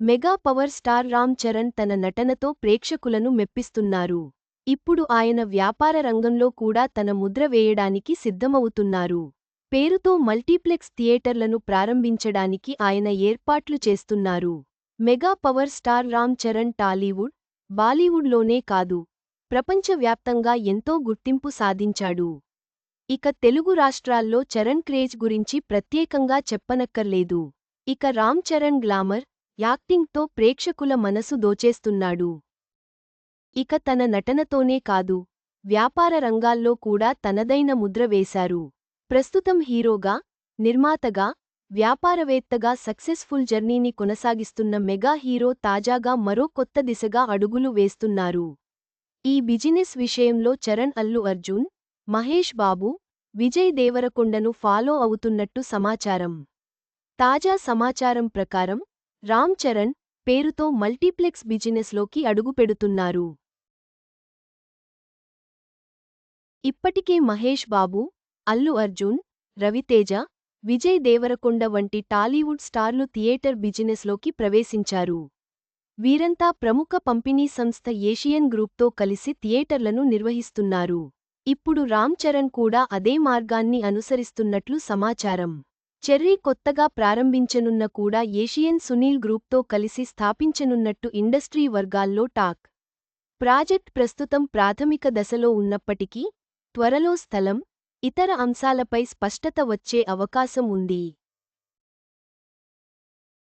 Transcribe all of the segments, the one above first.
Mega power star Ram Charan తన నటనతో ప్రేక్షకులను మెప్పిస్తున్నారు. ఇప్పుడు ఆయన వ్యాపార రంగంలో కూడా తన ముద్ర వేయడానికి సిద్ధమవుతున్నారు. పేరుతో మల్టీప్లెక్స్ థియేటర్లను ప్రారంభించడానికి ఆయన ఏర్పాట్లు చేస్తున్నారు. Mega power star Ram Charan Tollywood, బాలీవుడ్లోనే కాదు, ప్రపంచవ్యాప్తంగా ఎంతో గుర్తింపు సాధించాడు. ఇక తెలుగు రాష్ట్రాల్లో చరణ్ క్రేజ్ గురించి ప్రత్యేకంగా చెప్పనక్కర్లేదు. ఇక రామ్ చరణ్ గ్లామర్, యాక్టింగ్తో ప్రేక్షకుల మనసు దోచేస్తున్నాడు. ఇక తన నటనతోనే కాదు, వ్యాపార రంగాల్లో కూడా తనదైన ముద్ర వేశారు. ప్రస్తుతం హీరోగా, నిర్మాతగా, వ్యాపారవేత్తగా సక్సెస్ఫుల్ జర్నీని కొనసాగిస్తున్న మెగా హీరో తాజాగా మరో కొత్త దిశగా అడుగులు వేస్తున్నారు. ఈ బిజినెస్ విషయంలో చరణ్ అల్లు అర్జున్, మహేష్ బాబు, విజయ్ దేవరకొండను ఫాలో అవుతున్నట్టు సమాచారం. తాజా సమాచారం ప్రకారం రామ్ చరణ్ పేరుతో మల్టీప్లెక్స్ బిజినెస్లోకి అడుగుపెడుతున్నారు. ఇప్పటికే మహేష్ బాబు, అల్లు అర్జున్, రవితేజ, విజయ్ దేవరకొండ వంటి టాలీవుడ్ స్టార్లు థియేటర్ బిజినెస్లోకి ప్రవేశించారు. వీరంతా ప్రముఖ పంపిణీ సంస్థ ఏషియన్ గ్రూప్తో కలిసి థియేటర్లను నిర్వహిస్తున్నారు. ఇప్పుడు రామ్ చరణ్ కూడా అదే మార్గాన్ని అనుసరిస్తున్నట్లు సమాచారం. చెర్రీ కొత్తగా ప్రారంభించనున్న కూడా ఏషియన్ సునీల్ గ్రూప్తో కలిసి స్థాపించనున్నట్టు ఇండస్ట్రీ వర్గాల్లో టాక్. ప్రాజెక్ట్ ప్రస్తుతం ప్రాథమిక దశలో ఉన్నప్పటికీ, త్వరలో స్థలం, ఇతర అంశాలపై స్పష్టత వచ్చే అవకాశం ఉంది.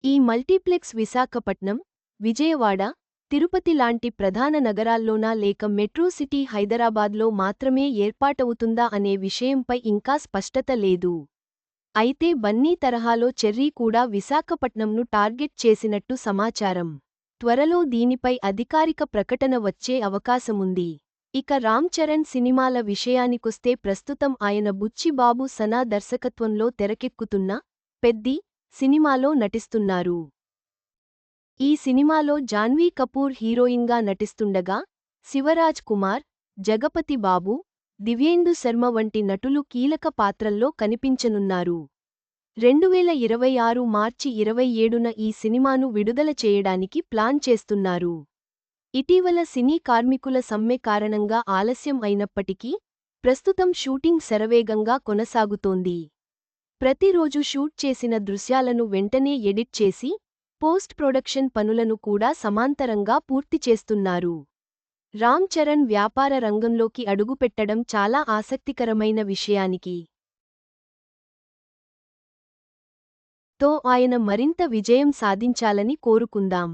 ఈ మల్టీప్లెక్స్ విశాఖపట్నం, విజయవాడ, తిరుపతి లాంటి ప్రధాన నగరాల్లోనా లేక మెట్రో సిటీ హైదరాబాద్లో మాత్రమే ఏర్పాటవుతుందా అనే విషయంపై ఇంకా స్పష్టత లేదు. అయితే బన్నీ తరహాలో చెర్రీ కూడా విశాఖపట్నంను టార్గెట్ చేసినట్టు సమాచారం. త్వరలో దీనిపై అధికారిక ప్రకటన వచ్చే అవకాశముంది. ఇక రామ్ చరణ్ సినిమాల విషయానికొస్తే ప్రస్తుతం ఆయన బుచ్చిబాబు సనా దర్శకత్వంలో తెరకెక్కుతున్న పెద్ది సినిమాలో నటిస్తున్నారు. ఈ సినిమాలో జాన్వీ కపూర్ హీరోయిన్గా నటిస్తుండగా, శివరాజ్ కుమార్, జగపతి బాబు, దివ్యేందు శర్మ వంటి నటులు కీలక పాత్రల్లో కనిపించనున్నారు. 2026 మార్చి 27న ఈ సినిమాను విడుదల చేయడానికి ప్లాన్ చేస్తున్నారు. ఇటీవల సినీ కార్మికుల సమ్మె కారణంగా ఆలస్యం అయినప్పటికీ, ప్రస్తుతం షూటింగ్ శరవేగంగా కొనసాగుతోంది. ప్రతిరోజు షూట్ చేసిన దృశ్యాలను వెంటనే ఎడిట్ చేసి, పోస్ట్ ప్రొడక్షన్ పనులను కూడా సమాంతరంగా పూర్తి చేస్తున్నారు. రామ్ చరణ్ వ్యాపార రంగంలోకి అడుగుపెట్టడం చాలా ఆసక్తికరమైన విషయానికి తో ఆయన మరింత విజయం సాధించాలని కోరుకుందాం.